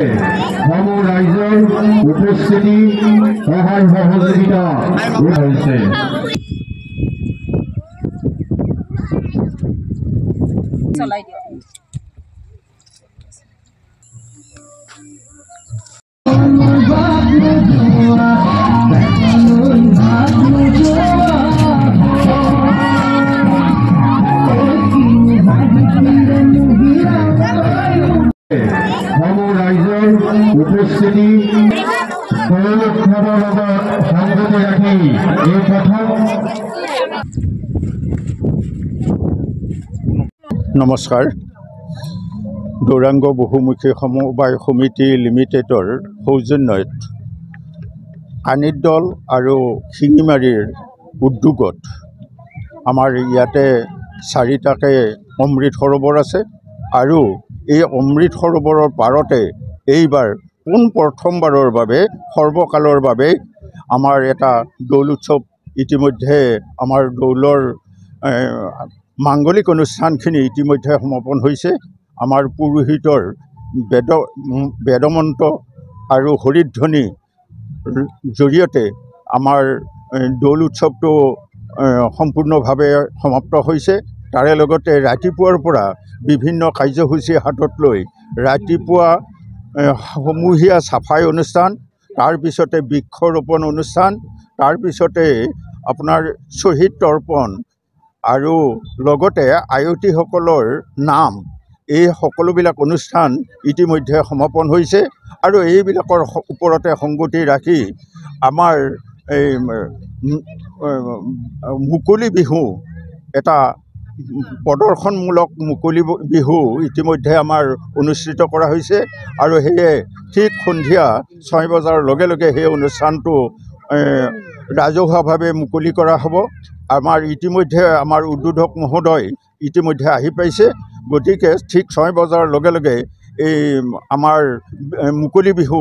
ৰাইজৰ উপস্থিতি সহায় সহযোগিতা হৈছে। চলাই দিয়ক। ৰাইজৰ উপস্থিতি সংগতি ৰাখি এই প্ৰথম। নমস্কাৰ। দৌৰাংগ বহুমুখী সমবায় সমিতি লিমিটেডৰ সৌজন্যত কানিৰ দল আৰু শিঙিমাৰীৰ উদ্যোগত আমাৰ ইয়াতে 4টাকৈ অমৃত সৰোবৰ আছে আৰু এই অমৃত সৰোবৰৰ পাৰতে এইবাৰ প্ৰথমবাৰৰ বাবে সৰ্বকালৰ বাবে আমাৰ এটা দৌল উৎসৱ ইতিমধ্যে আমাৰ দৌলৰ মাংগলিক অনুষ্ঠানখিনি ইতিমধ্যে সমাপন হৈছে। আমাৰ পুৰোহিতৰ বেদমন্ত্ৰ আৰু হৰিধ্বনিৰ জৰিয়তে আমাৰ দৌল উৎসৱটো সম্পূৰ্ণভাৱে সমাপ্ত হৈছে। তাৰে লগতে ৰাতিপুৱাৰ পৰা বিভিন্ন কাৰ্যসূচী হাতত লৈ ৰাতিপুৱা সমূহীয়া চাফাই অনুষ্ঠান, তাৰপিছতে বৃক্ষৰোপণ অনুষ্ঠান, তাৰপিছতে আপোনাৰ শ্বহীদ তৰ্পণ আৰু লগতে আয়তীসকলৰ নাম, এই সকলোবিলাক অনুষ্ঠান ইতিমধ্যে সমাপন হৈছে। আৰু এইবিলাকৰ ওপৰতে সংগতি ৰাখি আমাৰ এই মুকলি বিহু এটা প্ৰদৰ্শনমূলক মুকলি বিহু ইতিমধ্যে আমাৰ অনুষ্ঠিত কৰা হৈছে। আৰু সেয়ে ঠিক সন্ধিয়া 6 বজাৰ লগে লগে সেই অনুষ্ঠানটো ৰাজহুৱাভাৱে মুকলি কৰা হ'ব। আমাৰ ইতিমধ্যে আমাৰ উদ্বোধক মহোদয় ইতিমধ্যে আহি পাইছে, গতিকে ঠিক 6 বজাৰ লগে লগে এই আমাৰ মুকলি বিহু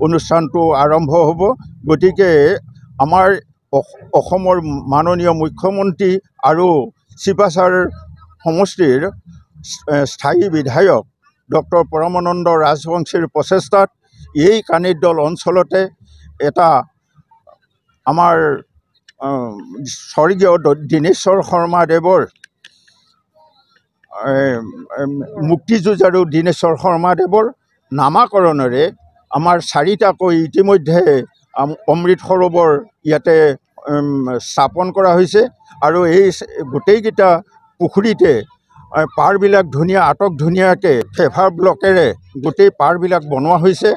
অনুষ্ঠানটো আৰম্ভ হ'ব। গতিকে আমাৰ অসমৰ মাননীয় মুখ্যমন্ত্ৰী আৰু শিৱাচাৰ সমষ্টিৰ স্থায়ী বিধায়ক ডক্টৰ পৰমানন্দ ৰাজবংশীৰ প্ৰচেষ্টাত এই কানিৰ দল অঞ্চলতে এটা আমাৰ স্বৰ্গীয় দীনেশ্বৰ শৰ্মাদেৱৰ মুক্তিযুঁজাৰু দীনেশ্বৰ শৰ্মাদেৱৰ নামাকৰণেৰে আমাৰ 4টাকৈ ইতিমধ্যে অমৃত সৰোবৰ ইয়াতে স্থাপন কৰা হৈছে। আৰু এই গোটেইকেইটা পুখুৰীতে পাৰবিলাক ধুনীয়া আটক ধুনীয়াকৈ ফেভাৰ ব্লকেৰে গোটেই পাৰবিলাক বনোৱা হৈছে।